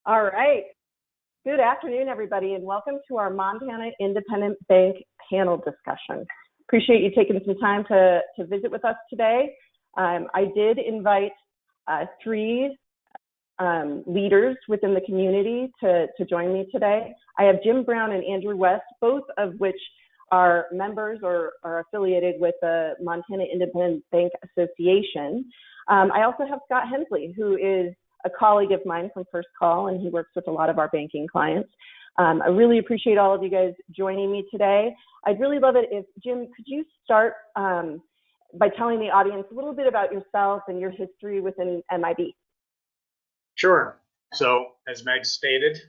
All right. Good afternoon, everybody, and welcome to our Montana Independent Bank panel discussion. Appreciate you taking some time to visit with us today. I did invite three leaders within the community to join me today. I have Jim Brown and Andrew West, both of which are members or are affiliated with the Montana Independent Bank Association. I also have Scott Hensley, who is a colleague of mine from First Call, and he works with a lot of our banking clients. I really appreciate all of you guys joining me today. I'd really love it if, Jim, could you start by telling the audience a little bit about yourself and your history within MIB? Sure. So, as Meg stated,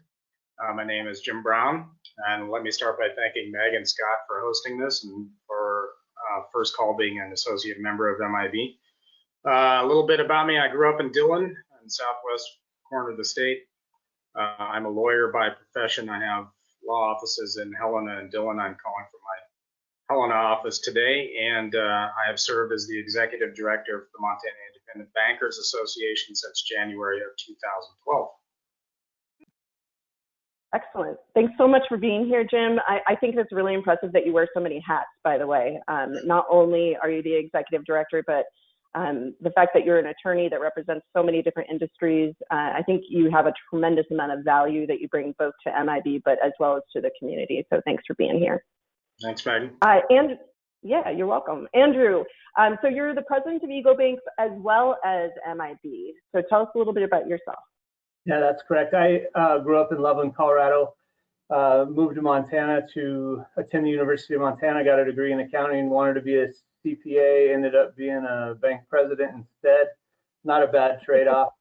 my name is Jim Brown, and let me start by thanking Meg and Scott for hosting this and for First Call being an associate member of MIB. A little bit about me: I grew up in Dillon, in the southwest corner of the state. I'm a lawyer by profession. I have law offices in Helena and Dillon. I'm calling from my Helena office today, and I have served as the executive director of the Montana Independent Bankers Association since January of 2012. Excellent. Thanks so much for being here, Jim. I think it's really impressive that you wear so many hats, by the way. Not only are you the executive director, but the fact that you're an attorney that represents so many different industries. I think you have a tremendous amount of value that you bring both to MIB, but as well as to the community. So thanks for being here. Thanks, Megan. And yeah, you're welcome. Andrew, so you're the president of Eagle Bank as well as MIB. So tell us a little bit about yourself. Yeah, that's correct. I grew up in Loveland, Colorado, moved to Montana to attend the University of Montana, got a degree in accounting, wanted to be a CPA, ended up being a bank president instead. Not a bad trade-off.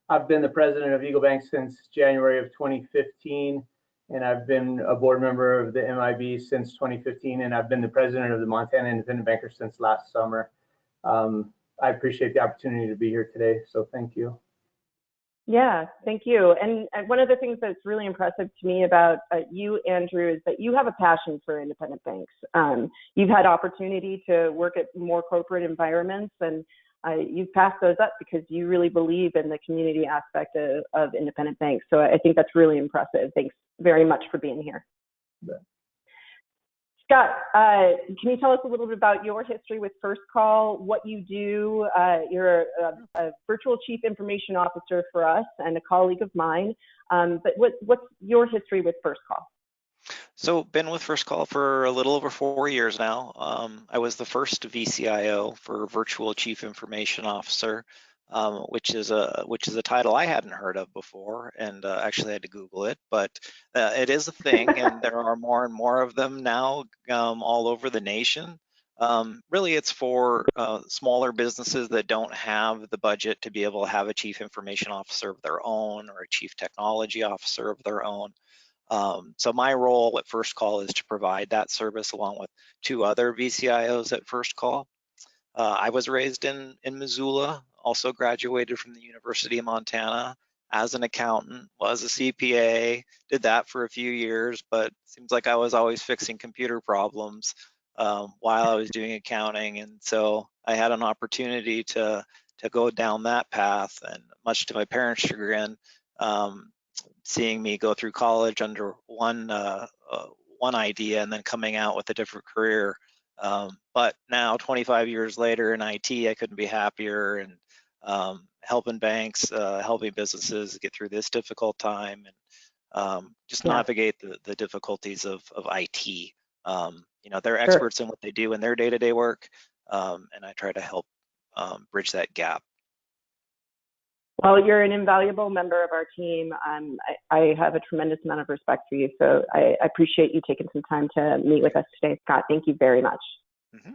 I've been the president of Eagle Bank since January of 2015, and I've been a board member of the MIB since 2015, and I've been the president of the Montana Independent Bankers since last summer. I appreciate the opportunity to be here today, so thank you. Yeah, thank you. And one of the things that's really impressive to me about you, Andrew, is that you have a passion for independent banks. You've had opportunity to work at more corporate environments, and you've passed those up because you really believe in the community aspect of independent banks. So I think that's really impressive. Thanks very much for being here. Yeah. Scott, can you tell us a little bit about your history with First Call, what you do? You're a virtual chief information officer for us and a colleague of mine, but what's your history with First Call? So been with First Call for a little over 4 years now. I was the first VCIO for Virtual Chief Information Officer, which is a title I hadn't heard of before, and actually had to Google it, but it is a thing, and there are more and more of them now all over the nation. Really, it's for smaller businesses that don't have the budget to be able to have a chief information officer of their own or a chief technology officer of their own. So my role at First Call is to provide that service along with 2 other VCIOs at First Call. I was raised in Missoula, also graduated from the University of Montana as an accountant, was a CPA, did that for a few years, but seems like I was always fixing computer problems while I was doing accounting. And so I had an opportunity to go down that path, and much to my parents' chagrin, seeing me go through college under one idea and then coming out with a different career. But now 25 years later in IT, I couldn't be happier, and helping banks, helping businesses get through this difficult time, and just navigate the difficulties of IT. You know, they're experts in what they do in their day-to-day work, and I try to help bridge that gap. Well, you're an invaluable member of our team. I have a tremendous amount of respect for you, so I appreciate you taking some time to meet with us today, Scott. Thank you very much. Mm-hmm.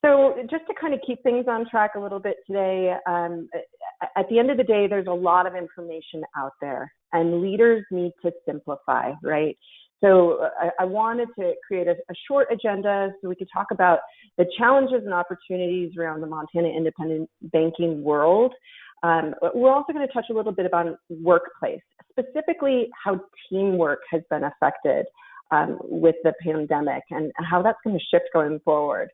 So just to kind of keep things on track a little bit today, at the end of the day, there's a lot of information out there, and leaders need to simplify, right? So I wanted to create a short agenda so we could talk about the challenges and opportunities around the Montana independent banking world. We're also going to touch a little bit about workplace, specifically how teamwork has been affected with the pandemic and how that's going to shift going forward.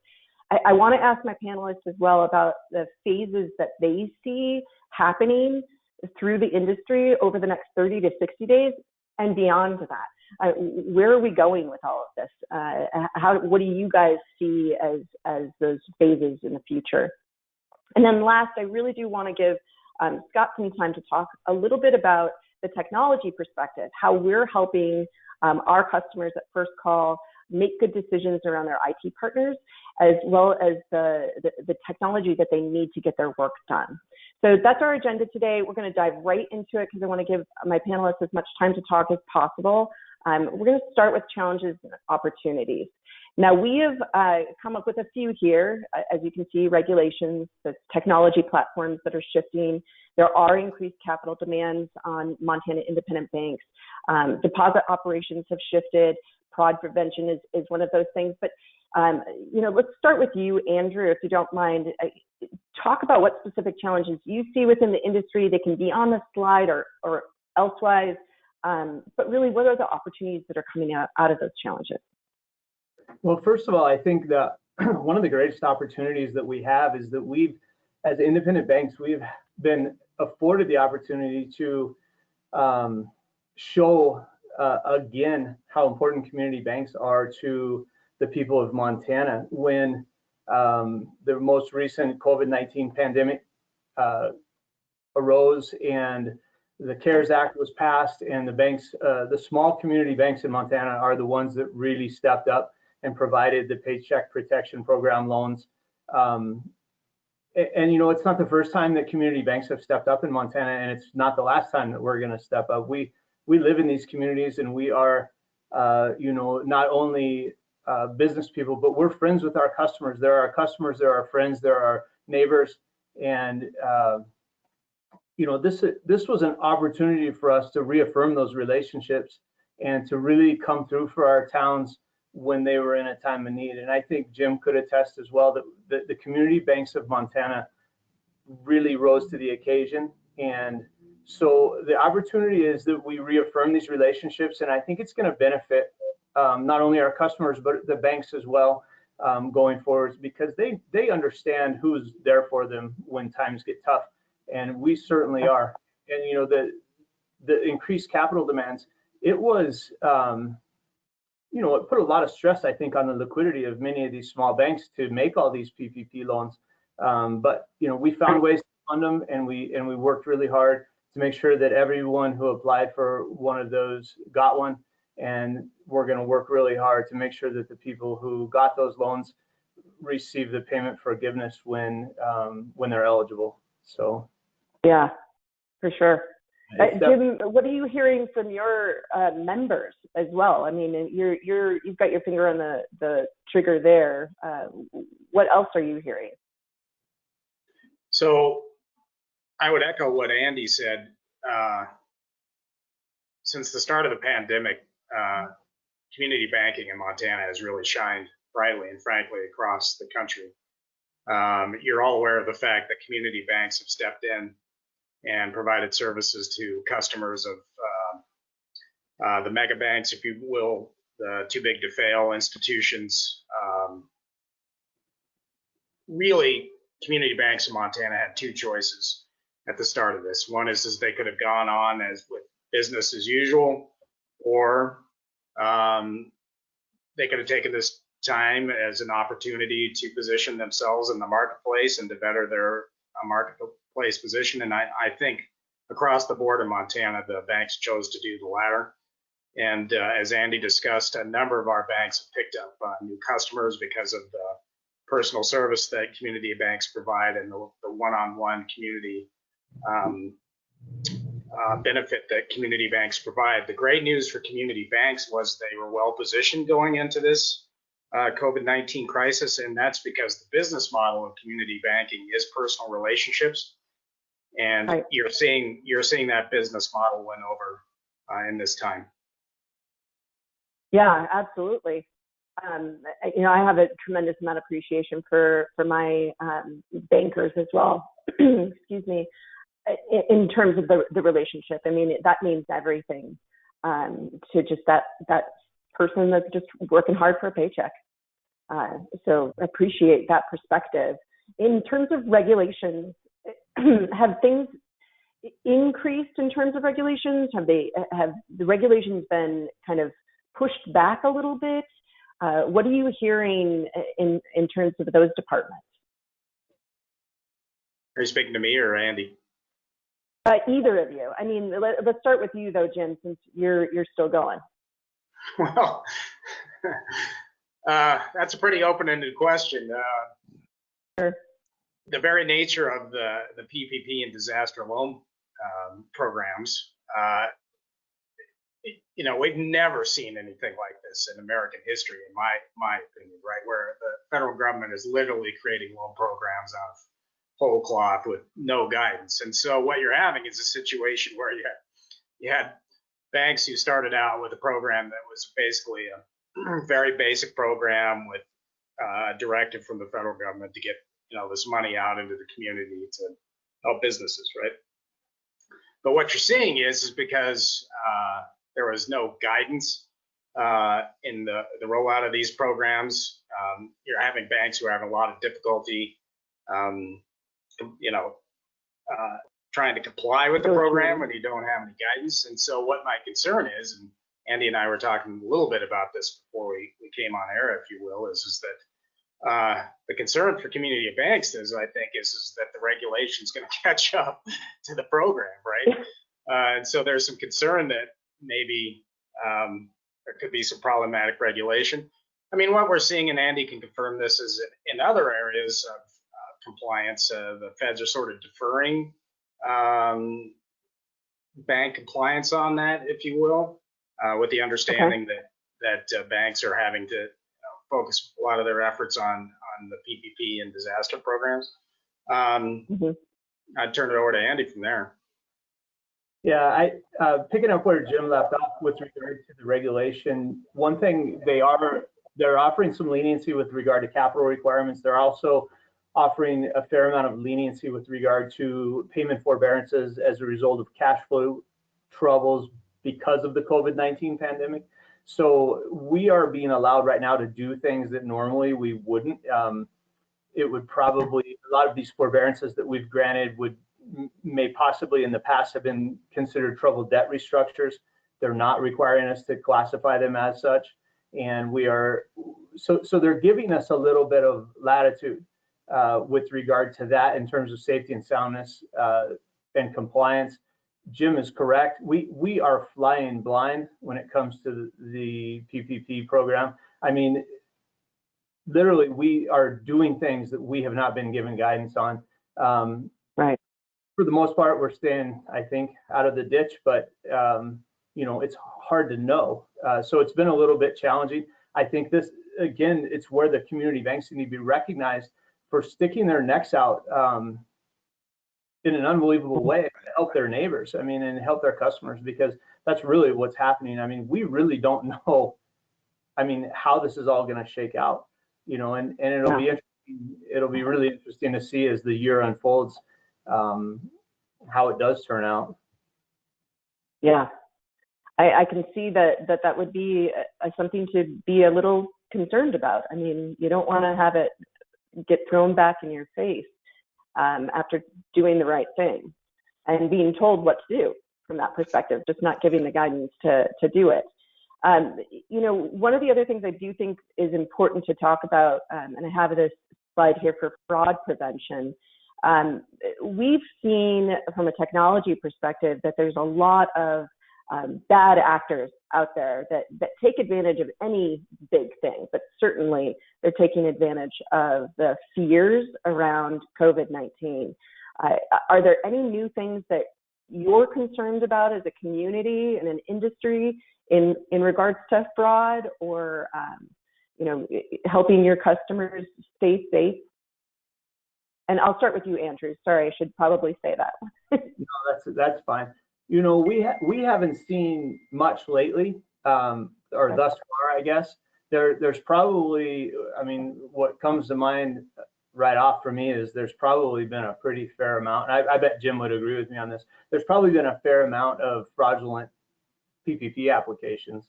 I want to ask my panelists as well about the phases that they see happening through the industry over the next 30 to 60 days and beyond that? Where are we going with all of this? What do you guys see as those phases in the future? And then last, I really do want to give Scott some time to talk a little bit about the technology perspective, how we're helping our customers at First Call make good decisions around their IT partners, as well as the technology that they need to get their work done. So that's our agenda today. We're going to dive right into it because I want to give my panelists as much time to talk as possible. We're going to start with challenges and opportunities. Now, we have come up with a few here. As you can see, regulations, the technology platforms that are shifting. There are increased capital demands on Montana independent banks. Deposit operations have shifted. Fraud prevention is one of those things. But, let's start with you, Andrew, if you don't mind. Talk about what specific challenges you see within the industry. They can be on the slide or elsewise. But really, what are the opportunities that are coming out of those challenges? Well, first of all, I think that one of the greatest opportunities that we have is that as independent banks, we've been afforded the opportunity to show again how important community banks are to the people of Montana. When the most recent COVID-19 pandemic arose and the CARES Act was passed, and the banks, the small community banks in Montana are the ones that really stepped up and provided the Paycheck Protection Program loans. And it's not the first time that community banks have stepped up in Montana, and it's not the last time that we're going to step up. We live in these communities, and we are, not only business people, but we're friends with our customers. They're our customers, they're our friends, they're our neighbors, and this was an opportunity for us to reaffirm those relationships and to really come through for our towns when they were in a time of need. And I think Jim could attest as well that the community banks of Montana really rose to the occasion. And so the opportunity is that we reaffirm these relationships, and I think it's going to benefit not only our customers, but the banks as well going forward, because they understand who's there for them when times get tough. And we certainly are. And, the increased capital demands, it was, it put a lot of stress, I think, on the liquidity of many of these small banks to make all these PPP loans. But, we found ways to fund them, and we worked really hard to make sure that everyone who applied for one of those got one. And we're going to work really hard to make sure that the people who got those loans receive the payment forgiveness when they're eligible. So. Yeah, for sure. Jim, what are you hearing from your members as well? I mean, you've got your finger on the trigger there. What else are you hearing? So I would echo what Andy said. Since the start of the pandemic, community banking in Montana has really shined brightly and frankly across the country. You're all aware of the fact that community banks have stepped in and provided services to customers of the mega banks, if you will, the too big to fail institutions. Really, community banks in Montana had two choices at the start of this. One is they could have gone on as with business as usual, or they could have taken this time as an opportunity to position themselves in the marketplace and to better their marketplace position. And I think across the board in Montana, the banks chose to do the latter. And as Andy discussed, a number of our banks have picked up new customers because of the personal service that community banks provide and the one-on-one community benefit that community banks provide. The great news for community banks was they were well positioned going into this COVID-19 crisis, and that's because the business model of community banking is personal relationships, and right. you're seeing that business model win over in this time. Yeah, absolutely. I have a tremendous amount of appreciation for my bankers as well. Excuse me. In terms of the relationship, I mean, that means everything to just that person that's just working hard for a paycheck. So appreciate that perspective. In terms of regulations, have things increased in terms of regulations? Have the regulations been kind of pushed back a little bit? What are you hearing in terms of those departments? Are you speaking to me or Andy? Either of you. I mean, let's start with you though, Jim, since you're still going. Well, that's a pretty open-ended question. Sure. The very nature of the PPP and disaster loan programs, we've never seen anything like this in American history, in my opinion, right? Where the federal government is literally creating loan programs out of whole cloth with no guidance. And so what you're having is a situation where you had banks who started out with a program that was basically a very basic program with a directive from the federal government to get this money out into the community to help businesses, right? But what you're seeing is because there was no guidance in the rollout of these programs, you're having banks who are having a lot of difficulty, trying to comply with the program when you don't have any guidance. And so what my concern is, and Andy and I were talking a little bit about this before we came on air, if you will, is that the concern for community banks is that the regulation is going to catch up to the program, right? And so there's some concern that maybe there could be some problematic regulation. I mean, what we're seeing, and Andy can confirm this, is in other areas of compliance, the feds are sort of deferring bank compliance on that, if you will, with the understanding that banks are having to focus a lot of their efforts on the PPP and disaster programs. I'd turn it over to Andy from there. Yeah, picking up where Jim left off with regard to the regulation, one thing they're offering some leniency with regard to capital requirements. They're also offering a fair amount of leniency with regard to payment forbearances as a result of cash flow troubles because of the COVID-19 pandemic. So we are being allowed right now to do things that normally we wouldn't. It would probably, a lot of these forbearances that we've granted may possibly in the past have been considered troubled debt restructures. They're not requiring us to classify them as such. And so they're giving us a little bit of latitude with regard to that in terms of safety and soundness and compliance. Jim is correct. We are flying blind when it comes to the PPP program. I mean, literally, we are doing things that we have not been given guidance on. Right. For the most part, we're staying, I think, out of the ditch, but it's hard to know. So it's been a little bit challenging. I think this, again, it's where the community banks need to be recognized for sticking their necks out in an unbelievable way to help their neighbors. I mean, and help their customers, because that's really what's happening. I mean, we really don't know, how this is all going to shake out, and it'll be interesting. It'll be really interesting to see as the year unfolds, how it does turn out. Yeah, I can see that would be something to be a little concerned about. I mean, you don't want to have it get thrown back in your face after doing the right thing and being told what to do from that perspective, just not giving the guidance to do it. One of the other things I do think is important to talk about, and I have this slide here for fraud prevention. We've seen from a technology perspective that there's a lot of bad actors out there that take advantage of any big thing, but certainly they're taking advantage of the fears around COVID-19. Are there any new things that you're concerned about as a community and an industry in regards to fraud or helping your customers stay safe? And I'll start with you, Andrew. Sorry, I should probably say that. No, that's fine. We haven't seen much lately, or thus far, I guess. There's probably, what comes to mind right off for me is there's probably been a pretty fair amount. I bet Jim would agree with me on this. There's probably been a fair amount of fraudulent PPP applications.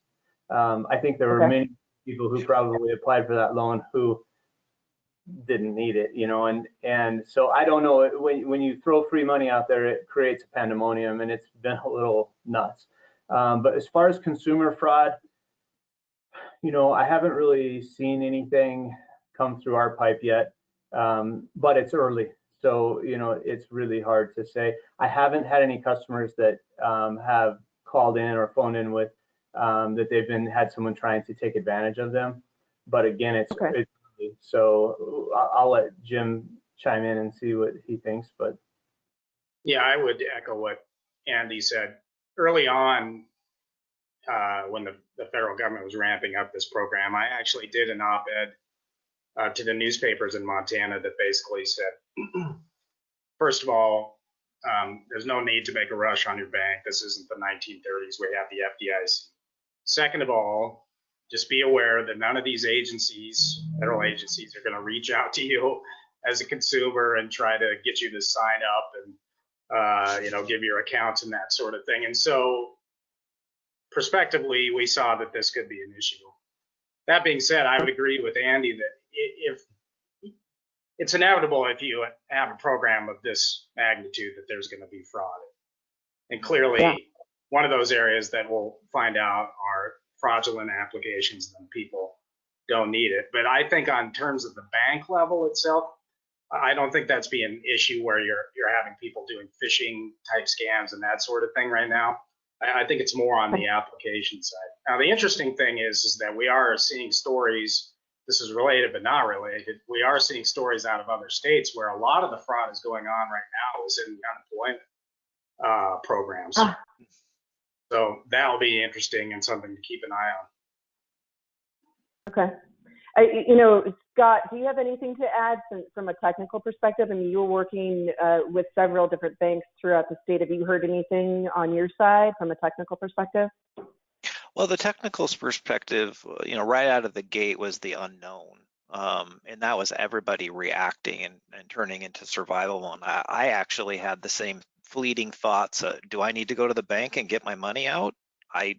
I think there were many people who probably applied for that loan who didn't need it, you know, and so I don't know, when you throw free money out there, it creates a pandemonium, and it's been a little nuts. But as far as consumer fraud, you know, I haven't really seen anything come through our pipe yet, but it's early. So, you know, it's really hard to say. I haven't had any customers that have called in or phoned in with that they've had someone trying to take advantage of them. But again, it's early. So I'll let Jim chime in and see what he thinks. But yeah, I would echo what Andy said. Early on, when the federal government was ramping up this program, I actually did an op-ed to the newspapers in Montana that basically said, first of all, there's no need to make a rush on your bank. This isn't the 1930s. We have the FDIC. Second of all, just be aware that none of these agencies, federal agencies, are going to reach out to you as a consumer and try to get you to sign up and, you know, give your accounts and that sort of thing. And so, prospectively, we saw that this could be an issue. That being said, I would agree with Andy that if it's inevitable, if you have a program of this magnitude, that there's going to be fraud. And clearly, one of those areas that we'll find out are fraudulent applications, and people don't need it. But I think on terms of the bank level itself, I don't think that's be an issue where you're having people doing phishing type scams and that sort of thing right now. I think it's more on the application side. Now, the interesting thing is that we are seeing stories, this is related but not related, we are seeing stories out of other states where a lot of the fraud is going on right now is in unemployment programs. So that'll be interesting and something to keep an eye on. Okay. You know, Scott, do you have anything to add from a technical perspective? I mean, you're working with several different banks throughout the state. Have you heard anything on your side from a technical perspective? Well, the technical perspective, you know, right out of the gate was the unknown. And that was everybody reacting and turning into survival mode. I actually had the same fleeting thoughts. Do I need to go to the bank and get my money out? I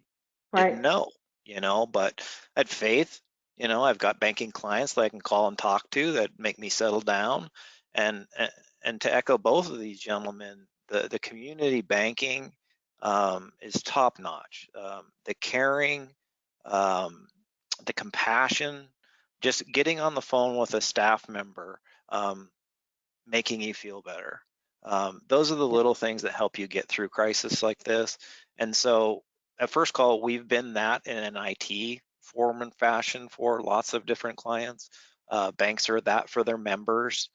didn't know, you know, but I had faith. You know, I've got banking clients that I can call and talk to that make me settle down. And to echo both of these gentlemen, the community banking is top notch. The caring, the compassion, just getting on the phone with a staff member, making you feel better. Those are the little things that help you get through crisis like this. And so at First Call, we've been that in an IT form and fashion for lots of different clients. Banks are that for their members.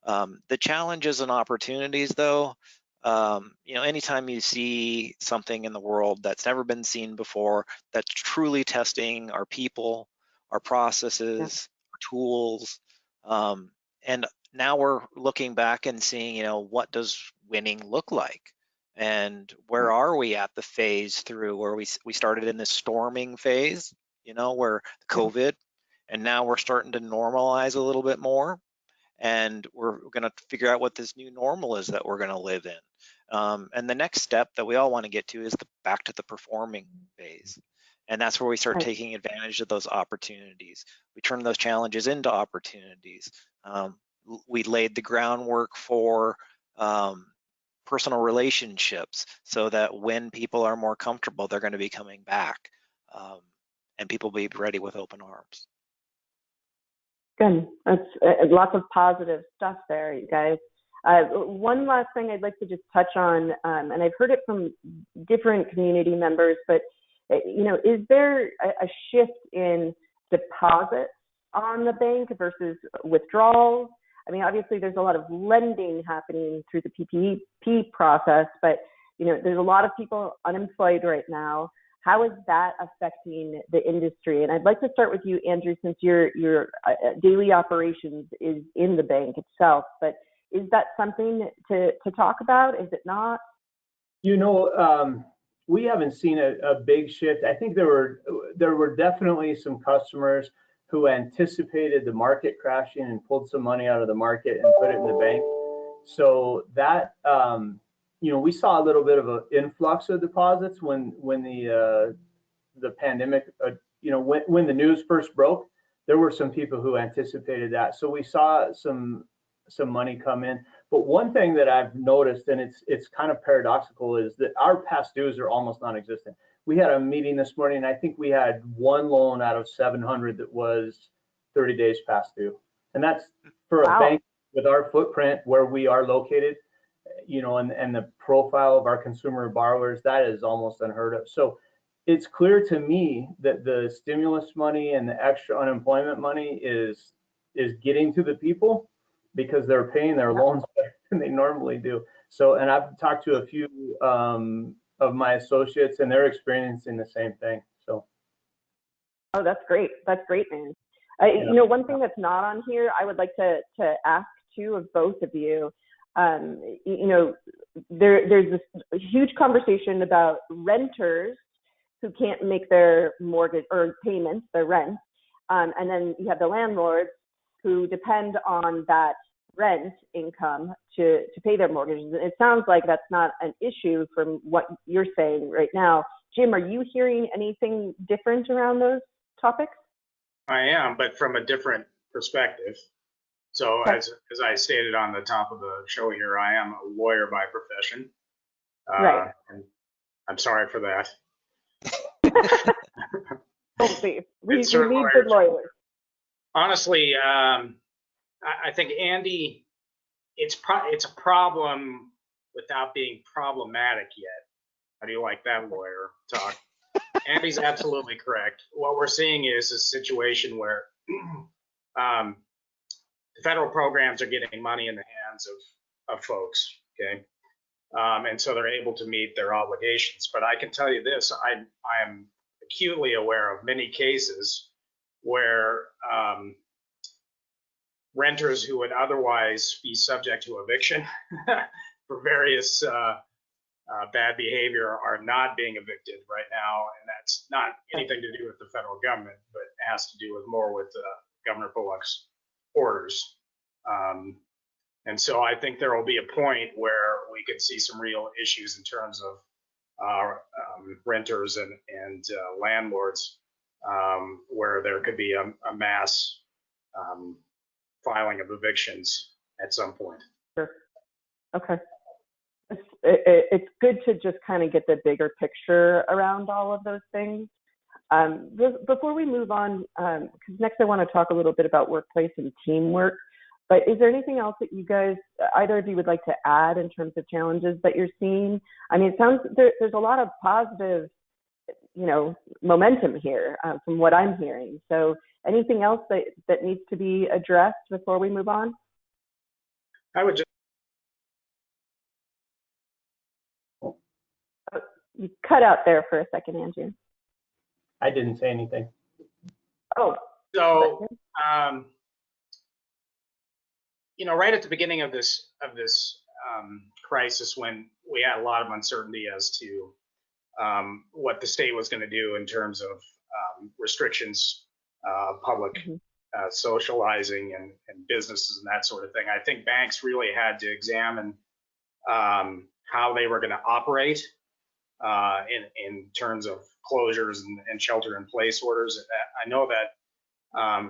The challenges and opportunities, though, you know, anytime you see something in the world that's never been seen before, that's truly testing our people, our processes, our tools, and now we're looking back and seeing, you know, what does winning look like? And where are we at the phase through where we started in this storming phase, you know, where COVID, and now we're starting to normalize a little bit more. And we're going to figure out what this new normal is that we're going to live in. And the next step that we all want to get to is back to the performing phase. And that's where we start taking advantage of those opportunities. We turn those challenges into opportunities. We laid the groundwork for personal relationships so that when people are more comfortable, they're going to be coming back, and people will be ready with open arms. Good. That's lots of positive stuff there, you guys. One last thing I'd like to just touch on, and I've heard it from different community members, but you know, is there a shift in deposits on the bank versus withdrawals? I mean, obviously there's a lot of lending happening through the PPP process, but you know, there's a lot of people unemployed right now. How is that affecting the industry? And I'd like to start with you, Andrew, since your daily operations is in the bank itself. But is that something to talk about? Is it not? You know, we haven't seen a big shift. I think there were definitely some customers who anticipated the market crashing and pulled some money out of the market and put it in the bank. So that you know, we saw a little bit of an influx of deposits when the pandemic, you know, when the news first broke. there were some people who anticipated that. So we saw some money come in. But one thing that I've noticed, and it's kind of paradoxical, is that our past dues are almost non-existent. We had a meeting this morning, and I think we had one loan out of 700 that was 30 days past due. And that's for a bank with our footprint where we are located, you know, and the profile of our consumer borrowers, that is almost unheard of. So it's clear to me that the stimulus money and the extra unemployment money is getting to the people because they're paying their loans better than they normally do. So, and I've talked to a few of my associates, and they're experiencing the same thing. So. Oh, that's great. That's great, man. You know, one thing that's not on here, I would like to ask too of both of you. You know, there's this huge conversation about renters who can't make their mortgage or payments, their rent, and then you have the landlords who depend on that rent income to pay their mortgages. It sounds like that's not an issue from what you're saying right now. Jim, are you hearing anything different around those topics? I am, but from a different perspective. So as I stated on the top of the show here, I am a lawyer by profession. Right. And I'm sorry for that. We need good lawyers. Honestly, I think, Andy, it's a problem without being problematic yet. How do you like that lawyer talk? Andy's absolutely correct. What we're seeing is a situation where the federal programs are getting money in the hands of folks, okay? And so they're able to meet their obligations. But I can tell you this, I am acutely aware of many cases where renters who would otherwise be subject to eviction for various bad behavior are not being evicted right now, and that's not anything to do with the federal government, but has to do with more with Governor Bullock's orders. And so I think there will be a point where we could see some real issues in terms of renters and landlords, where there could be a mass filing of evictions at some point. Sure. Okay. It's good to just kind of get the bigger picture around all of those things. Before we move on, because next I want to talk a little bit about workplace and teamwork, but is there anything else that you guys, either of you would like to add in terms of challenges that you're seeing? I mean, it sounds there's a lot of positive, you know, momentum here from what I'm hearing. So anything else that needs to be addressed before we move on? I would just You cut out there for a second, Andrew. I didn't say anything. Oh. So, you know, right at the beginning of this crisis, when we had a lot of uncertainty as to what the state was going to do in terms of restrictions, public socializing and businesses and that sort of thing, I think banks really had to examine how they were going to operate in terms of closures and shelter-in-place orders. I know that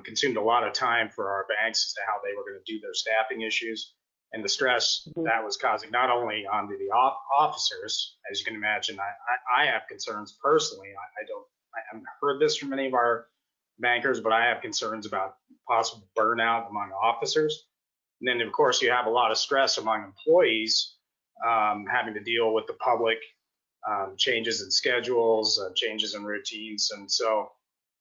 consumed a lot of time for our banks as to how they were going to do their staffing issues and the stress that was causing not only on the officers, as you can imagine. I have concerns personally. I haven't heard this from any of our bankers, but I have concerns about possible burnout among officers. And then, of course, you have a lot of stress among employees having to deal with the public, changes in schedules, changes in routines. And so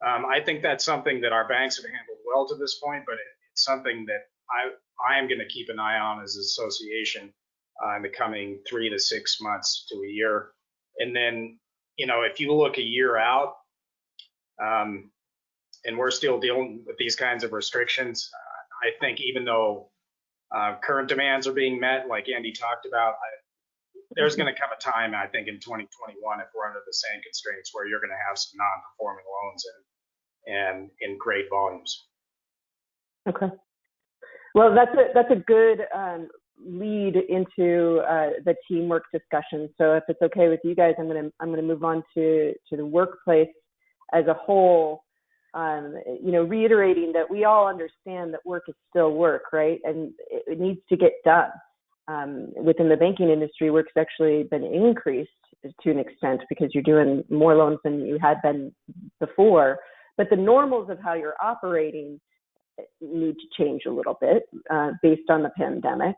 I think that's something that our banks have handled well to this point, but it's something that I am going to keep an eye on as an association in the coming 3 to 6 months to a year. And then, you know, if you look a year out, and we're still dealing with these kinds of restrictions, I think even though current demands are being met, like Andy talked about, there's going to come a time, I think, in 2021, if we're under the same constraints, where you're going to have some non-performing loans and in great volumes. Okay. Well, that's a good lead into the teamwork discussion. So if it's okay with you guys, I'm gonna move on to the workplace as a whole. reiterating that we all understand that work is still work, right? And it needs to get done. Within the banking industry, work's actually been increased to an extent because you're doing more loans than you had been before. But the normals of how you're operating need to change a little bit based on the pandemic.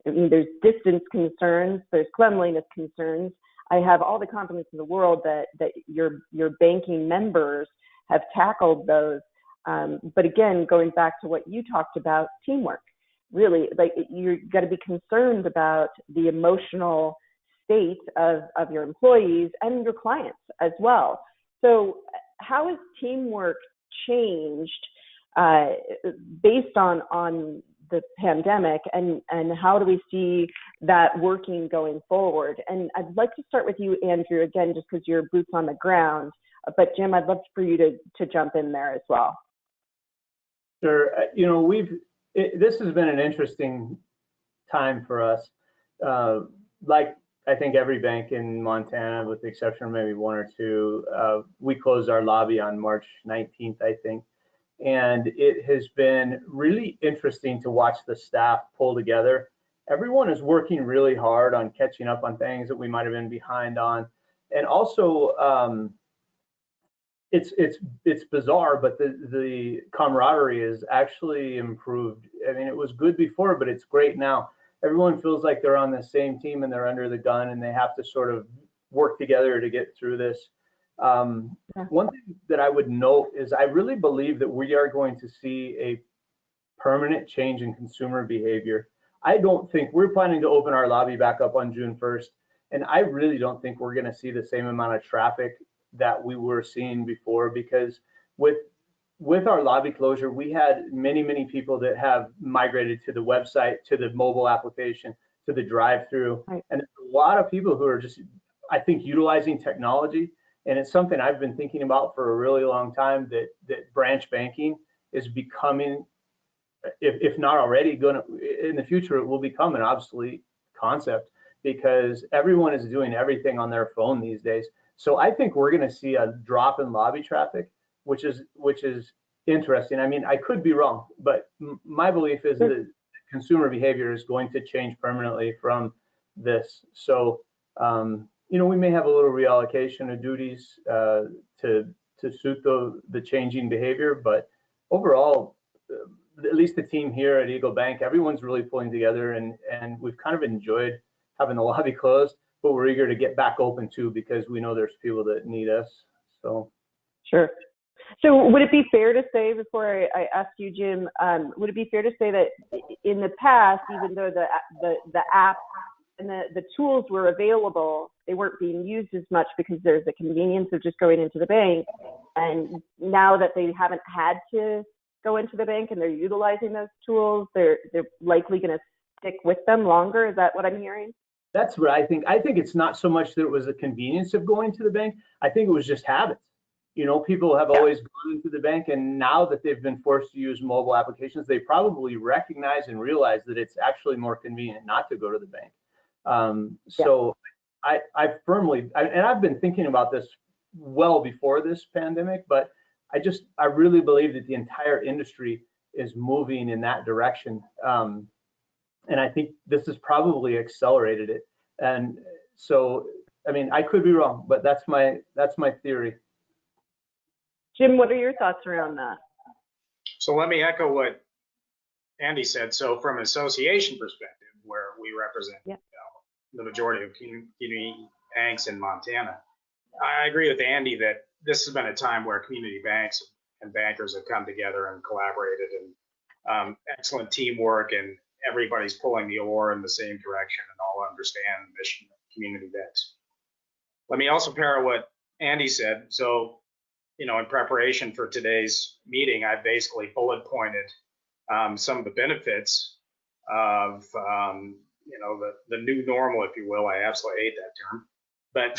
I mean, there's distance concerns, there's cleanliness concerns. I have all the confidence in the world that your banking members have tackled those. But again, going back to what you talked about, teamwork. Really, like, you got to be concerned about the emotional state of your employees and your clients as well. So how has teamwork changed based on the pandemic, and how do we see that working going forward? And I'd like to start with you, Andrew, again, just because you're boots on the ground, but Jim, I'd love for you to jump in there as well. Sure. This has been an interesting time for us. Like I think every bank in Montana, with the exception of maybe one or two, we closed our lobby on March 19th, I think. And it has been really interesting to watch the staff pull together. Everyone is working really hard on catching up on things that we might have been behind on. And also, it's bizarre, but the camaraderie is actually improved. I mean, it was good before, but it's great now. Everyone feels like they're on the same team and they're under the gun and they have to sort of work together to get through this. One thing that I would note is I really believe that we are going to see a permanent change in consumer behavior. I don't think we're planning to open our lobby back up on June 1st. And I really don't think we're going to see the same amount of traffic that we were seeing before, because with our lobby closure, we had many people that have migrated to the website, to the mobile application, to the drive-through. Right. And a lot of people who are just, I think, utilizing technology. And it's something I've been thinking about for a really long time, that branch banking is becoming, if not already, in the future, it will become an obsolete concept, because everyone is doing everything on their phone these days. So I think we're going to see a drop in lobby traffic, which is interesting. I mean, I could be wrong, but my belief is that consumer behavior is going to change permanently from this. So, we may have a little reallocation of duties to suit the changing behavior, but overall, at least the team here at Eagle Bank, everyone's really pulling together, and we've kind of enjoyed having the lobby closed, but we're eager to get back open too, because we know there's people that need us. So sure. So would it be fair to say, before I ask you, Jim, would it be fair to say that in the past, even though the app and the tools were available, they weren't being used as much because there's the convenience of just going into the bank, and now that they haven't had to go into the bank and they're utilizing those tools, they're likely going to stick with them longer? Is that what I'm hearing? That's what I think. I think it's not so much that it was the convenience of going to the bank. I think it was just habits. People have always gone into the bank, and now that they've been forced to use mobile applications, they probably recognize and realize that it's actually more convenient not to go to the bank. So I firmly, and I've been thinking about this well before this pandemic, but I really believe that the entire industry is moving in that direction. And I think this has probably accelerated it. And so, I mean, I could be wrong, but that's my theory. Jim, what are your thoughts around that? So let me echo what Andy said. So from an association perspective, where we represent the majority of community banks in Montana, I agree with Andy that this has been a time where community banks and bankers have come together and collaborated, and excellent teamwork, and everybody's pulling the oar in the same direction and all understand the mission of community banks. Let me also pair what Andy said. So, in preparation for today's meeting, I basically bullet pointed some of the benefits of, the new normal, if you will. I absolutely hate that term. But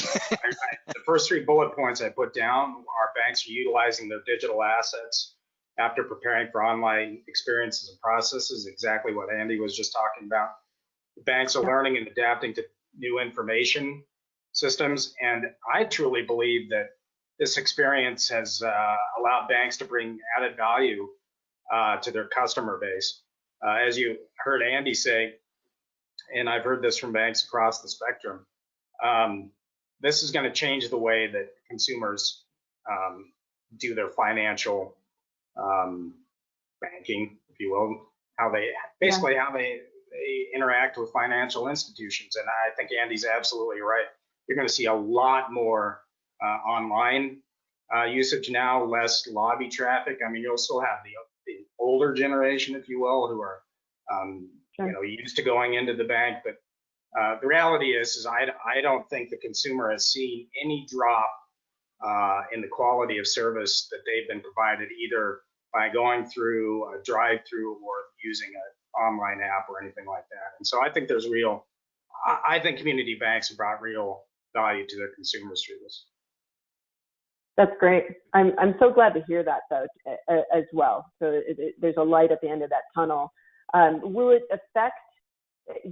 the first 3 bullet points I put down are: banks are utilizing their digital assets after preparing for online experiences and processes, exactly what Andy was just talking about. The banks are learning and adapting to new information systems. And I truly believe that this experience has allowed banks to bring added value to their customer base. As you heard Andy say, and I've heard this from banks across the spectrum, this is going to change the way that consumers do their financial banking, if you will, how they interact with financial institutions. And I think Andy's absolutely right. You're going to see a lot more online usage now, less lobby traffic. I mean, you'll still have the older generation, if you will, who are used to going into the bank. But the reality is I don't think the consumer has seen any drop in the quality of service that they've been provided, either by going through a drive-through or using an online app or anything like that. And so I think I think community banks have brought real value to their consumers through this. That's great. I'm so glad to hear that, though, as well. So there's a light at the end of that tunnel. Will it affect,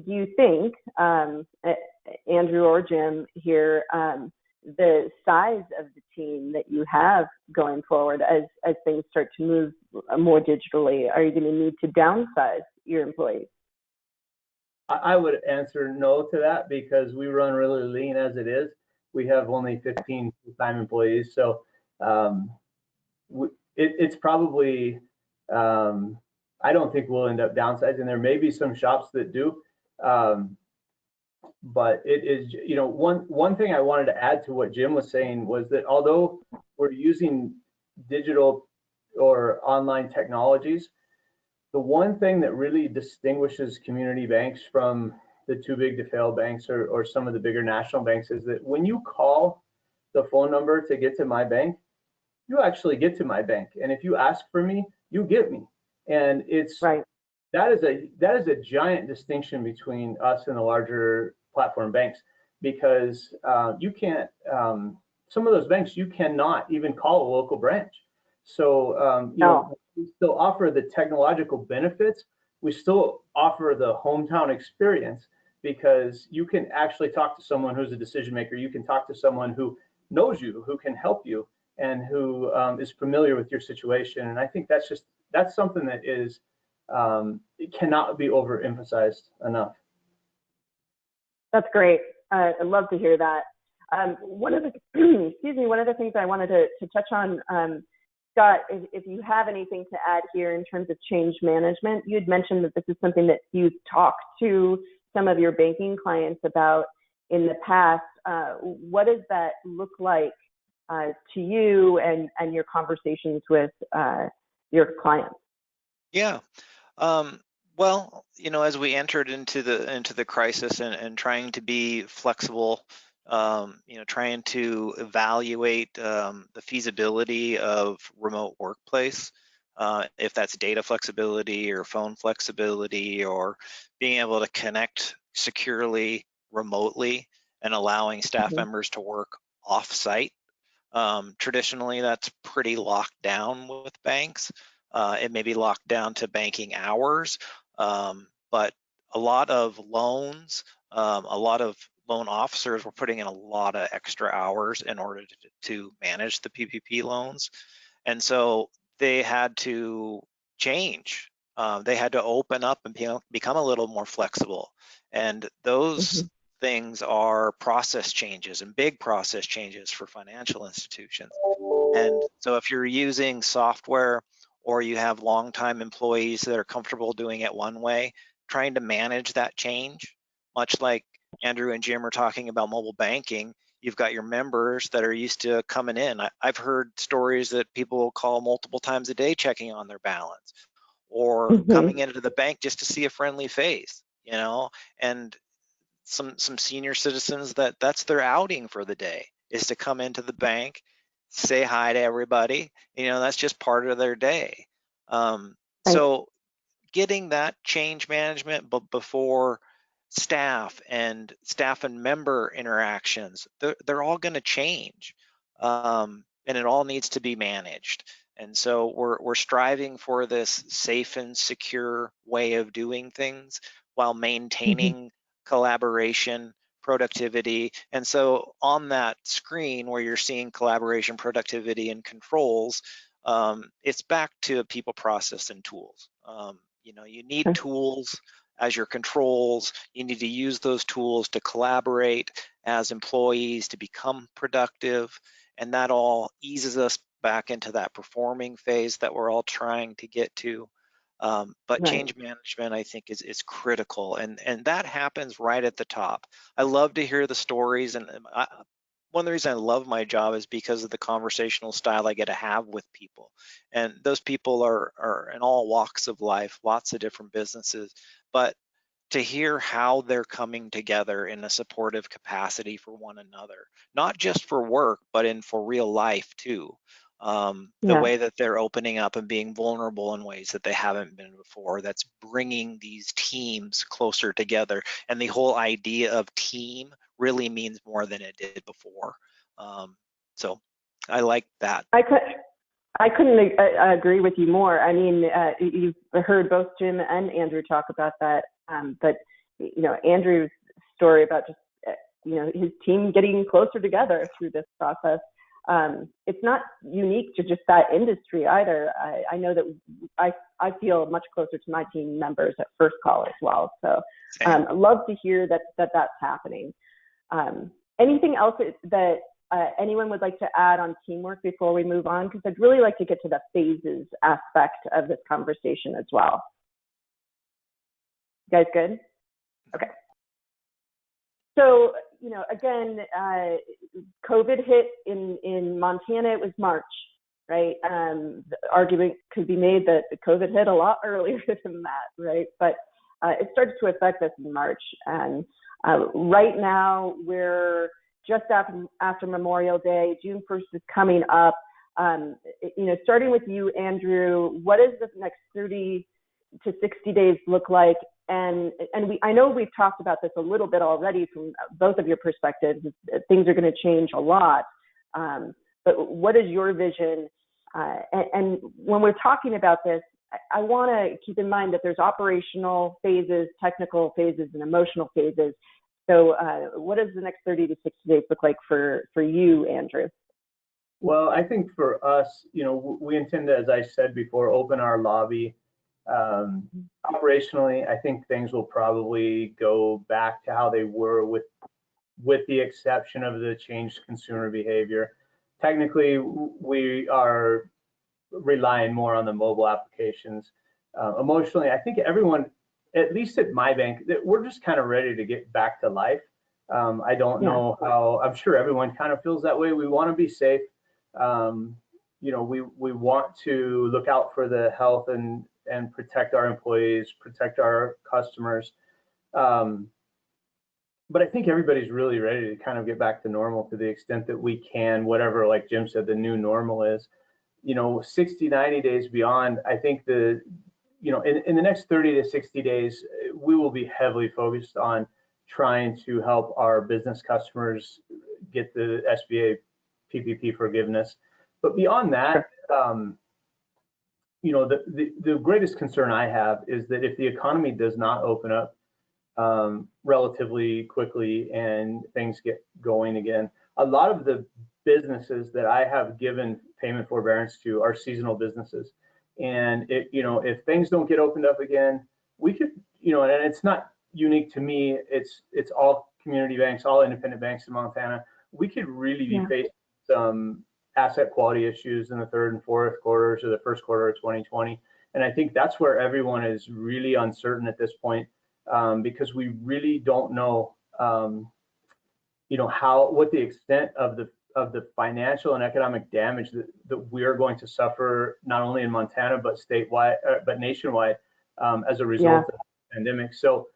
do you think, Andrew or Jim here, the size of the team that you have going forward as things start to move more digitally? Are you going to need to downsize your employees? I would answer no to that, because we run really lean as it is. We have only 15 full-time employees, so it's probably, I don't think we'll end up downsizing. There may be some shops that do, but it is, one thing I wanted to add to what Jim was saying was that although we're using digital or online technologies, the one thing that really distinguishes community banks from the too big to fail banks or some of the bigger national banks is that when you call the phone number to get to my bank, you actually get to my bank. And if you ask for me, you get me. And it's right. That is a giant distinction between us and the larger platform banks, because you can't, some of those banks, you cannot even call a local branch. So we still offer the technological benefits. We still offer the hometown experience, because you can actually talk to someone who's a decision maker. You can talk to someone who knows you, who can help you, and who is familiar with your situation. And I think that's something that is, it cannot be overemphasized enough. That's great. I'd love to hear that. One of the things I wanted to touch on, Scott, if you have anything to add here in terms of change management. You'd mentioned that this is something that you've talked to some of your banking clients about in the past. What does that look like to you and your conversations with your clients? Yeah. Well, as we entered into the crisis and trying to be flexible, trying to evaluate the feasibility of remote workplace, if that's data flexibility or phone flexibility, or being able to connect securely remotely and allowing staff members to work off-site. Traditionally, that's pretty locked down with banks. It may be locked down to banking hours, but a lot of loans, a lot of loan officers were putting in a lot of extra hours in order to manage the PPP loans. And so they had to change. They had to open up and become a little more flexible. And those things are process changes, and big process changes for financial institutions. And so if you're using software, or you have longtime employees that are comfortable doing it one way, trying to manage that change, much like Andrew and Jim are talking about mobile banking, you've got your members that are used to coming in. I've heard stories that people will call multiple times a day checking on their balance, or coming into the bank just to see a friendly face, and some senior citizens that's their outing for the day, is to come into the bank, say hi to everybody. That's just part of their day. So getting that change management, but before staff and member interactions, they're all going to change, and it all needs to be managed. And so we're striving for this safe and secure way of doing things while maintaining collaboration, productivity. And so on that screen where you're seeing collaboration, productivity, and controls, it's back to people, process, and tools. You need tools as your controls. You need to use those tools to collaborate as employees to become productive. And that all eases us back into that performing phase that we're all trying to get to. But change management, I think, is critical, and that happens right at the top. I love to hear the stories, and one of the reasons I love my job is because of the conversational style I get to have with people, and those people are in all walks of life, lots of different businesses, but to hear how they're coming together in a supportive capacity for one another, not just for work, but for real life too. The way that they're opening up and being vulnerable in ways that they haven't been before, that's bringing these teams closer together. And the whole idea of team really means more than it did before. So I like that. I couldn't agree with you more. I mean, you've heard both Jim and Andrew talk about that, but Andrew's story about just his team getting closer together through this process. It's not unique to just that industry either. I know that I feel much closer to my team members at First Call as well. So I love to hear that's happening. Anything else that anyone would like to add on teamwork before we move on? Because I'd really like to get to the phases aspect of this conversation as well. You guys good? Okay. So, again, COVID hit in Montana. It was March, right? The argument could be made that COVID hit a lot earlier than that, right? But it started to affect us in March. And right now, we're just after Memorial Day. June 1st is coming up. Starting with you, Andrew, what does the next 30 to 60 days look like? And I know we've talked about this a little bit already from both of your perspectives. Things are going to change a lot. But what is your vision? And when we're talking about this, I want to keep in mind that there's operational phases, technical phases, and emotional phases. So what does the next 30 to 60 days look like for you, Andrew? Well, I think for us, we intend to, as I said before, open our lobby. Operationally, I think things will probably go back to how they were with the exception of the changed consumer behavior. Technically, we are relying more on the mobile applications. Emotionally, I think everyone, at least at my bank, we're just kind of ready to get back to life. I don't know how, I'm sure everyone kind of feels that way. We want to be safe. We want to look out for the health and protect our employees, protect our customers. But I think everybody's really ready to kind of get back to normal to the extent that we can, whatever, like Jim said, the new normal is. 60, 90 days beyond, I think in the next 30 to 60 days, we will be heavily focused on trying to help our business customers get the SBA PPP forgiveness. But beyond that, the greatest concern I have is that if the economy does not open up relatively quickly and things get going again, a lot of the businesses that I have given payment forbearance to are seasonal businesses. And if things don't get opened up again, we could, and it's not unique to me, it's all community banks, all independent banks in Montana. We could really be facing some asset quality issues in the third and fourth quarters or the first quarter of 2020. And I think that's where everyone is really uncertain at this point, because we really don't know, what the extent of the financial and economic damage that we are going to suffer, not only in Montana, but statewide, but nationwide, as a result of the pandemic. So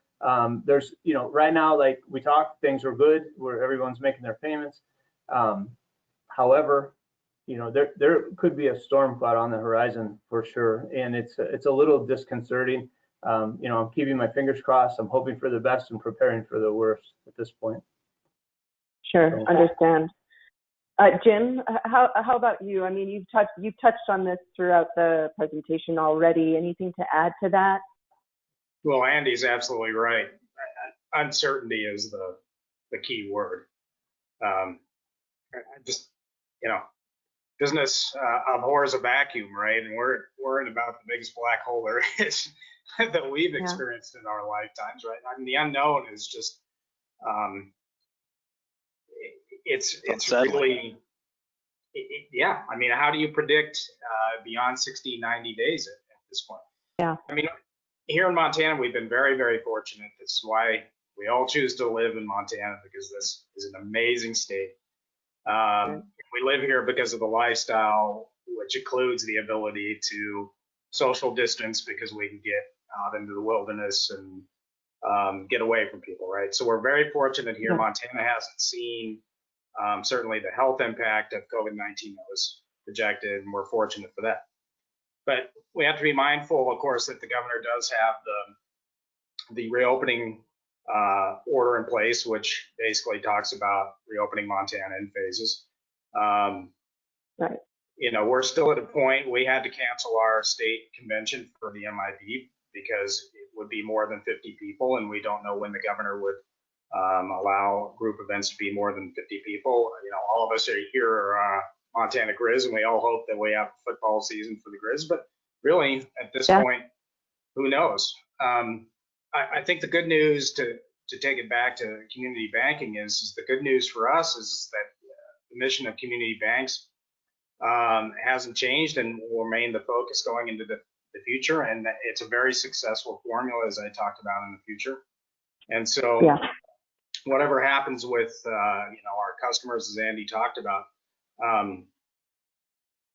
there's, right now, like we talked, things are good where everyone's making their payments. However, there could be a storm cloud on the horizon for sure, and it's a little disconcerting. I'm keeping my fingers crossed. I'm hoping for the best and preparing for the worst at this point. Sure, understand. Jim, how about you? I mean, you've touched on this throughout the presentation already. Anything to add to that? Well, Andy's absolutely right. Uncertainty is the key word. I just, business abhors a vacuum, right? And we're in about the biggest black hole there is that we've experienced in our lifetimes, right? I mean, the unknown is just, it's really, yeah. I mean, how do you predict beyond 60, 90 days at this point? Yeah. I mean, here in Montana, we've been very, very fortunate. This is why we all choose to live in Montana, because this is an amazing state. We live here because of the lifestyle, which includes the ability to social distance, because we can get out into the wilderness and get away from people, right? So we're very fortunate here. Montana hasn't seen certainly the health impact of COVID-19 that was projected, and we're fortunate for that. But we have to be mindful, of course, that the governor does have the reopening order in place, which basically talks about reopening Montana in phases. Right. We're still at a point, we had to cancel our state convention for the MIB because it would be more than 50 people, and we don't know when the governor would allow group events to be more than 50 people. All of us are here Montana Grizz, and we all hope that we have a football season for the Grizz, but really at this point, who knows? I think the good news, to take it back to community banking, is the good news for us is that the mission of community banks hasn't changed and will remain the focus going into the future. And it's a very successful formula, as I talked about, in the future. And so whatever happens with our customers, as Andy talked about,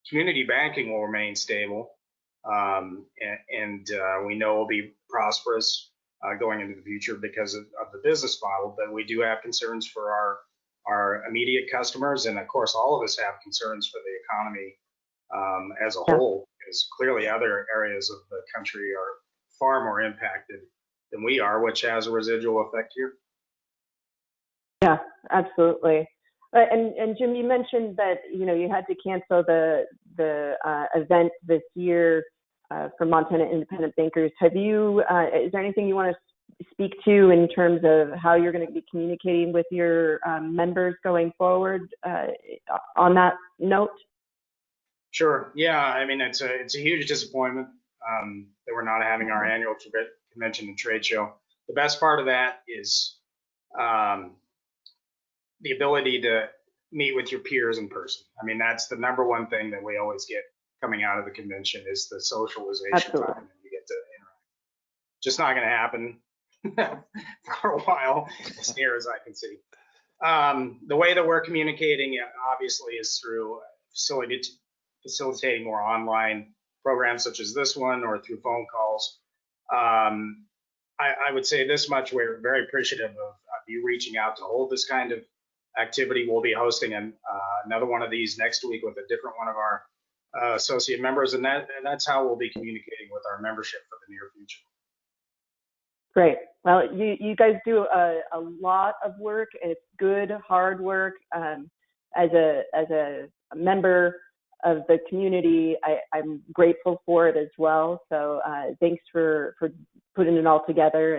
community banking will remain stable. And we know will be prosperous going into the future because of the business model. But we do have concerns for our immediate customers, and of course, all of us have concerns for the economy as a whole, because clearly other areas of the country are far more impacted than we are, which has a residual effect here. Yeah, absolutely. And Jim, you mentioned that you had to cancel the event this year for Montana Independent Bankers. Is there anything you want to speak to in terms of how you're going to be communicating with your members going forward on that note? Sure. Yeah. I mean, it's a huge disappointment that we're not having our annual convention and trade show. The best part of that is the ability to meet with your peers in person. I mean, that's the number one thing that we always get coming out of the convention, is the socialization time, and you get to interact. Just not going to happen for a while, as near as I can see. The way that we're communicating, obviously, is through facilitating more online programs such as this one, or through phone calls. I would say this much: we're very appreciative of you reaching out to hold this kind of activity. We'll be hosting another one of these next week with a different one of our associate members, and that's how we'll be communicating with our membership for the near future. Great. Well, you guys do a lot of work. It's good, hard work. As a member of the community, I'm grateful for it as well. So thanks for putting it all together,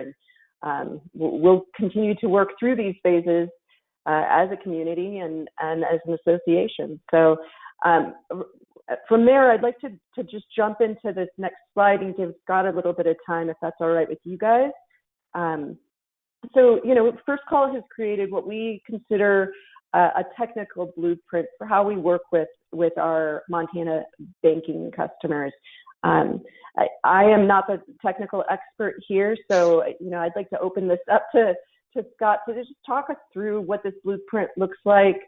and we'll continue to work through these phases as a community and as an association. So from there, I'd like to just jump into this next slide and give Scott a little bit of time, if that's all right with you guys. So, First Call has created what we consider a technical blueprint for how we work with our Montana banking customers. I am not the technical expert here, so I'd like to open this up to Scott to just talk us through what this blueprint looks like.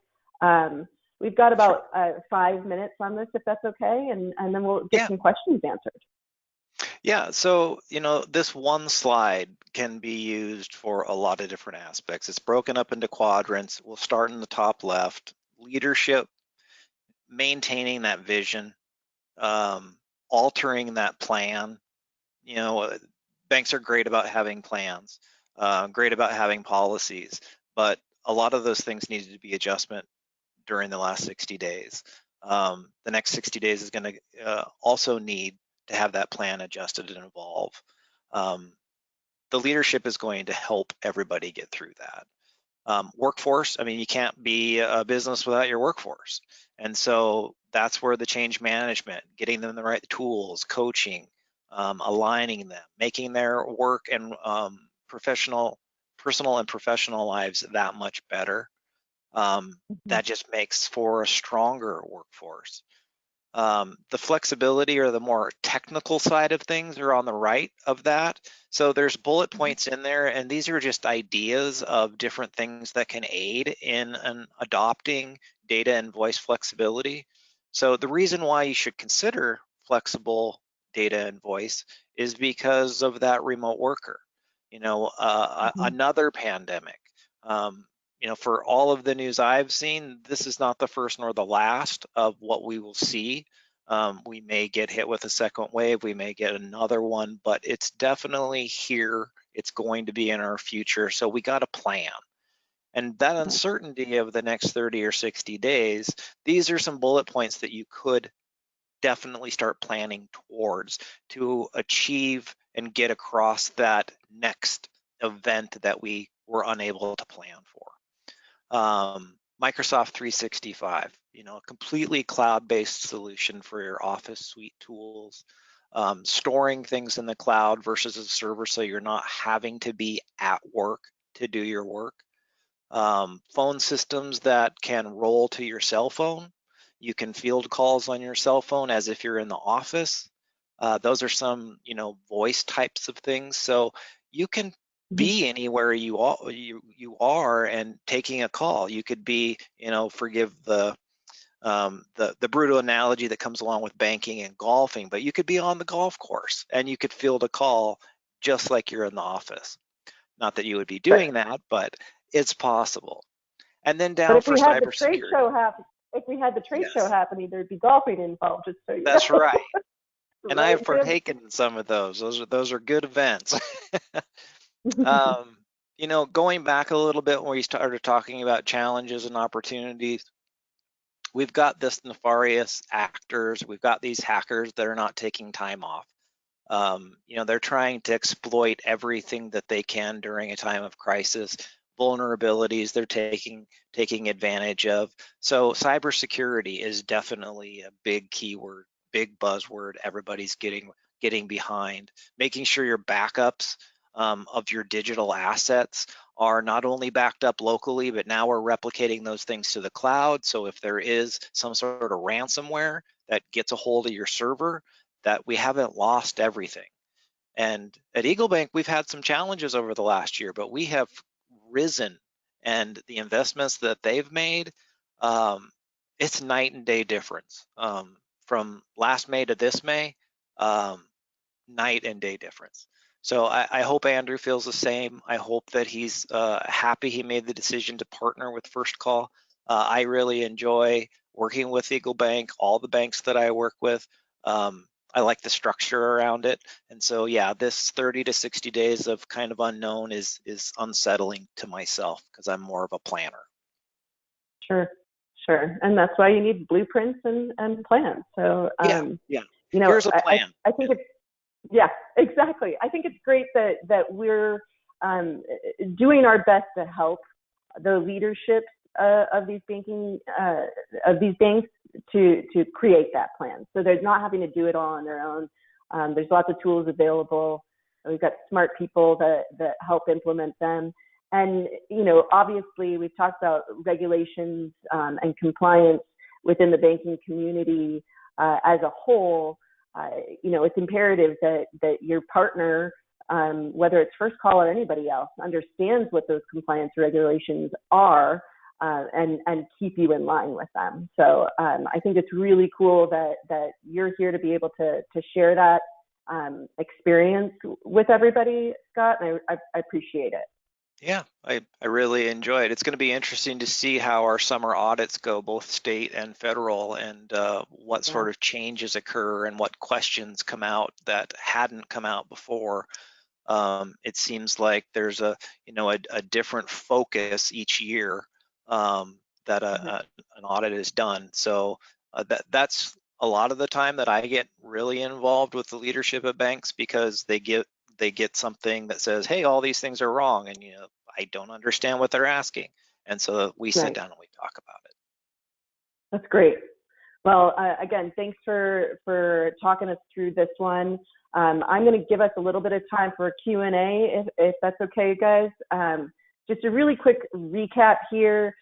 We've got about 5 minutes on this, if that's okay, and then we'll get some questions answered. Yeah, so this one slide can be used for a lot of different aspects. It's broken up into quadrants. We'll start in the top left: leadership, maintaining that vision, altering that plan. Banks are great about having plans, great about having policies, but a lot of those things needed to be adjustment during the last 60 days. The next 60 days is going to also need to have that plan adjusted and evolve. The leadership is going to help everybody get through that. Workforce, I mean, you can't be a business without your workforce. And so that's where the change management, getting them the right tools, coaching, aligning them, making their work and personal and professional lives that much better. That just makes for a stronger workforce. The flexibility or the more technical side of things are on the right of that. So there's bullet points in there, and these are just ideas of different things that can aid in adopting data and voice flexibility. So the reason why you should consider flexible data and voice is because of that remote worker. Another pandemic. For all of the news I've seen, this is not the first nor the last of what we will see. We may get hit with a second wave, we may get another one, but it's definitely here. It's going to be in our future. So we got a plan. And that uncertainty of the next 30 or 60 days, these are some bullet points that you could definitely start planning towards to achieve and get across that next event that we were unable to plan for. Microsoft 365, a completely cloud-based solution for your Office suite tools, storing things in the cloud versus a server so you're not having to be at work to do your work. Phone systems that can roll to your cell phone. You can field calls on your cell phone as if you're in the office. Those are some, voice types of things. So you can be anywhere you are and taking a call. You could be, forgive the brutal analogy that comes along with banking and golfing, but you could be on the golf course and you could field a call just like you're in the office. Not that you would be doing that, but it's possible. And then down for cybersecurity. If we had the trade show happening, there'd be golfing involved. Just so you know. That's right. And I have partaken in some of those. Those are good events. Going back a little bit when we started talking about challenges and opportunities, we've got this nefarious actors, we've got these hackers that are not taking time off. They're trying to exploit everything that they can during a time of crisis, vulnerabilities they're taking advantage of. So cybersecurity is definitely a big keyword, big buzzword everybody's getting behind, making sure your backups of your digital assets are not only backed up locally, but now we're replicating those things to the cloud. So if there is some sort of ransomware that gets a hold of your server, that we haven't lost everything. And at Eagle Bank, we've had some challenges over the last year, but we have risen, and the investments that they've made, it's night and day difference. From last May to this May, night and day difference. So I hope Andrew feels the same. I hope that he's happy he made the decision to partner with First Call. I really enjoy working with Eagle Bank, all the banks that I work with. I like the structure around it. And so, yeah, this 30 to 60 days of kind of unknown is unsettling to myself because I'm more of a planner. Sure. And that's why you need blueprints and plans. So, Here's a plan. I think it's, yeah, exactly. I think it's great that we're doing our best to help the leadership of these banks to create that plan. So they're not having to do it all on their own. There's lots of tools available. We've got smart people that help implement them. And, obviously we've talked about regulations and compliance within the banking community as a whole. It's imperative that your partner, whether it's First Call or anybody else, understands what those compliance regulations are and keep you in line with them. So I think it's really cool that you're here to be able to share that experience with everybody, Scott, and I appreciate it. Yeah, I really enjoy it. It's going to be interesting to see how our summer audits go, both state and federal, and what sort of changes occur and what questions come out that hadn't come out before. It seems like there's a different focus each year that an audit is done. So that's a lot of the time that I get really involved with the leadership of banks, because they get something that says, hey, all these things are wrong, and I don't understand what they're asking. And so we sit Right. down and we talk about it. That's great. Well, again, thanks for talking us through this one. I'm going to give us a little bit of time for a Q&A, if that's okay, guys. Just a really quick recap here.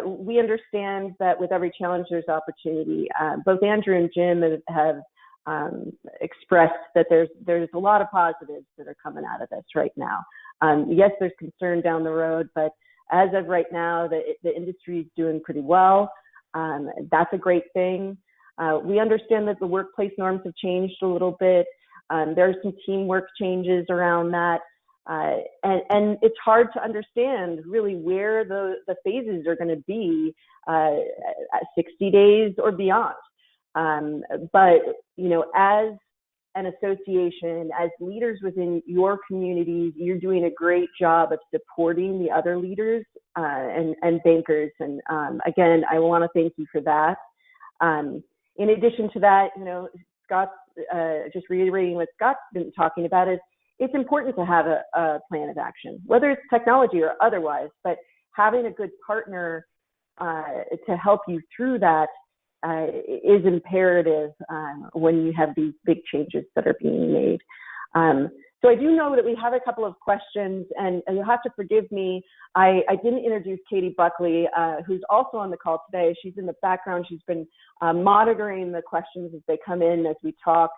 We understand that with every challenge, there's opportunity. Both Andrew and Jim have expressed that there's a lot of positives that are coming out of this right now. Yes, there's concern down the road, but as of right now, the industry is doing pretty well. That's a great thing. We understand that the workplace norms have changed a little bit. There are some teamwork changes around that. And it's hard to understand really where the phases are going to be at 60 days or beyond. But, you know, as an association, as leaders within your communities, you're doing a great job of supporting the other leaders and bankers. And again, I want to thank you for that. In addition to that, you know, Scott's just reiterating what Scott's been talking about is it's important to have a plan of action, whether it's technology or otherwise, but having a good partner to help you through that is imperative when you have these big changes that are being made. So I do know that we have a couple of questions, and you'll have to forgive me. I didn't introduce Katie Buckley, who's also on the call today. She's in the background. She's been monitoring the questions as they come in as we talk.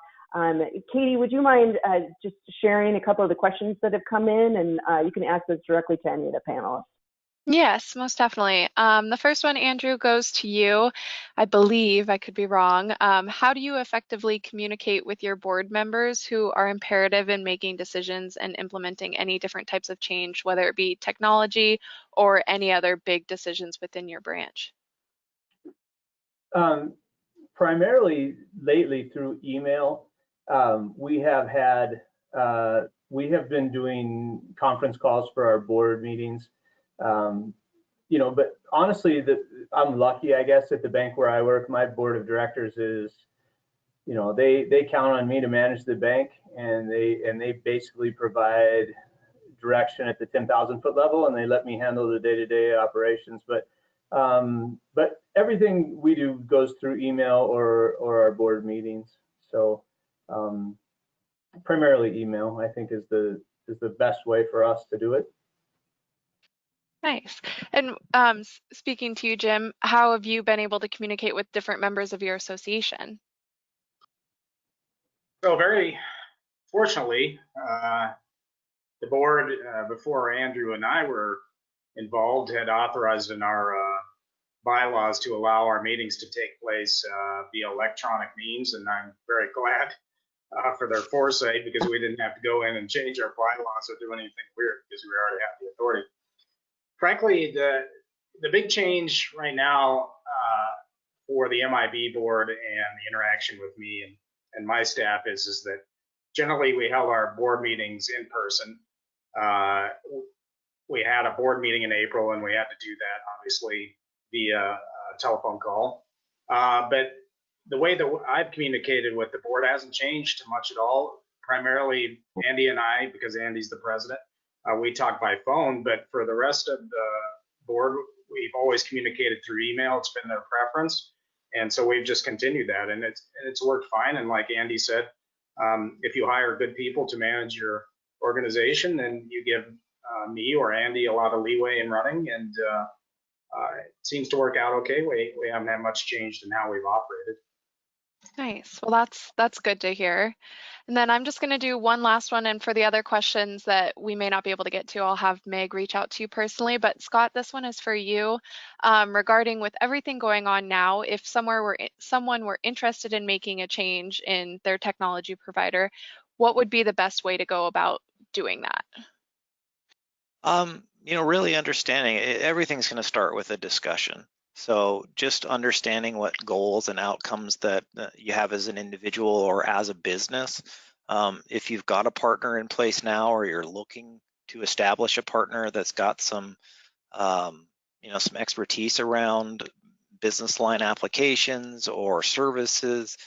Katie, would you mind just sharing a couple of the questions that have come in, and you can ask those directly to any of the panelists? Yes, most definitely. The first one, Andrew, goes to you. I believe, I could be wrong. How do you effectively communicate with your board members who are imperative in making decisions and implementing any different types of change, whether it be technology or any other big decisions within your branch? Primarily lately through email. We have been doing conference calls for our board meetings. You know, but honestly, I'm lucky, I guess, at the bank where I work. My board of directors is, you know, they count on me to manage the bank, and they basically provide direction at the 10,000 foot level, and they let me handle the day-to-day operations. But everything we do goes through email or our board meetings. So primarily email, I think, is the best way for us to do it. Nice. And speaking to you, Jim, how have you been able to communicate with different members of your association? So very fortunately, the board, before Andrew and I were involved, had authorized in our bylaws to allow our meetings to take place via electronic means, and I'm very glad for their foresight, because we didn't have to go in and change our bylaws or do anything weird, because we already have the authority. Frankly, the big change right now for the MIB board and the interaction with me and my staff is that generally we held our board meetings in person. We had a board meeting in April, and we had to do that obviously via telephone call. But the way that I've communicated with the board hasn't changed much at all. Primarily Andy and I, because Andy's the president, we talk by phone, but for the rest of the board, we've always communicated through email. It's been their preference. And so we've just continued that, and it's worked fine. And like Andy said, if you hire good people to manage your organization, then you give me or Andy a lot of leeway in running, and it seems to work out okay. We haven't had much change in how we've operated. Nice. Well, that's good to hear. And then I'm just going to do one last one. And for the other questions that we may not be able to get to, I'll have Meg reach out to you personally. But Scott, this one is for you regarding with everything going on now. If someone were interested in making a change in their technology provider, what would be the best way to go about doing that? You know, really understanding everything's going to start with a discussion. So just understanding what goals and outcomes that you have as an individual or as a business. If you've got a partner in place now, or you're looking to establish a partner that's got some, you know, some expertise around business line applications or services,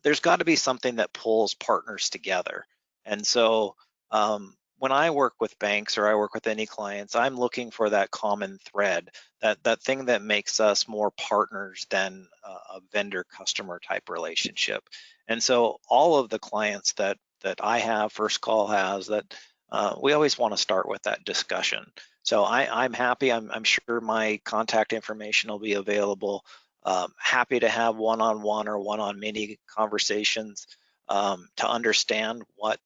there's got to be something that pulls partners together. And so when I work with banks or I work with any clients, I'm looking for that common thread, that thing that makes us more partners than a vendor-customer type relationship. And so all of the clients that I have, First Call has, that we always want to start with that discussion. So I'm happy. I'm sure my contact information will be available. Happy to have one-on-one or one-on-many conversations to understand what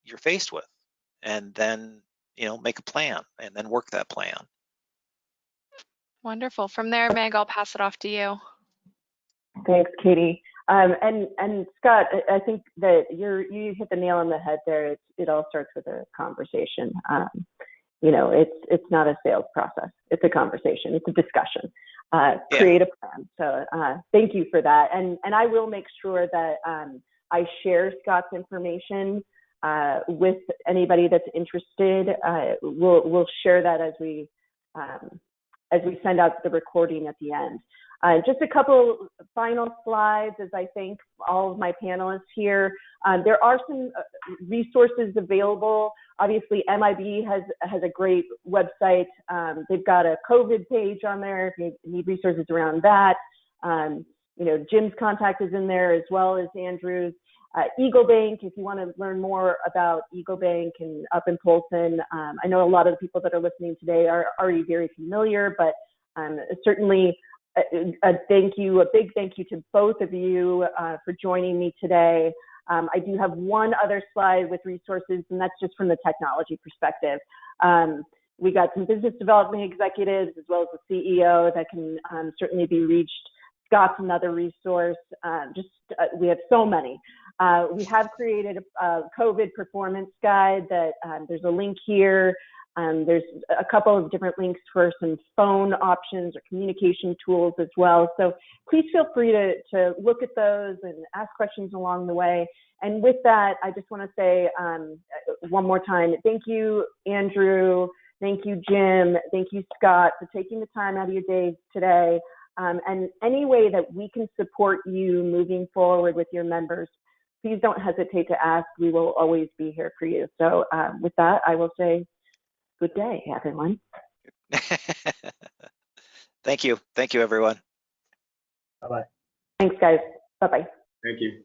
you're faced with, and then make a plan and then work that plan. Wonderful. From there, Meg, I'll pass it off to you. Thanks, Katie. And Scott, I think that you hit the nail on the head there. It all starts with a conversation. It's not a sales process. It's a conversation. It's a discussion. Create a plan. So thank you for that. And I will make sure that I share Scott's information with anybody that's interested. We'll share that as we send out the recording at the end. Just a couple final slides as I thank all of my panelists here. There are some resources available. Obviously, MIB has a great website. They've got a COVID page on there if you need resources around that. Jim's contact is in there as well as Andrew's. Eagle Bank, if you want to learn more about Eagle Bank and up in Polson. I know a lot of the people that are listening today are already very familiar, but certainly a big thank you to both of you for joining me today. I do have one other slide with resources, and that's just from the technology perspective. We got some business development executives as well as the CEO that can certainly be reached. Scott's another resource. We have so many. We have created a COVID performance guide that there's a link here. There's a couple of different links for some phone options or communication tools as well. So please feel free to look at those and ask questions along the way. And with that, I just want to say one more time, thank you, Andrew. Thank you, Jim. Thank you, Scott, for taking the time out of your day today. And any way that we can support you moving forward with your members, please don't hesitate to ask. We will always be here for you. So with that, I will say good day, everyone. Thank you. Thank you, everyone. Bye-bye. Thanks, guys. Bye-bye. Thank you.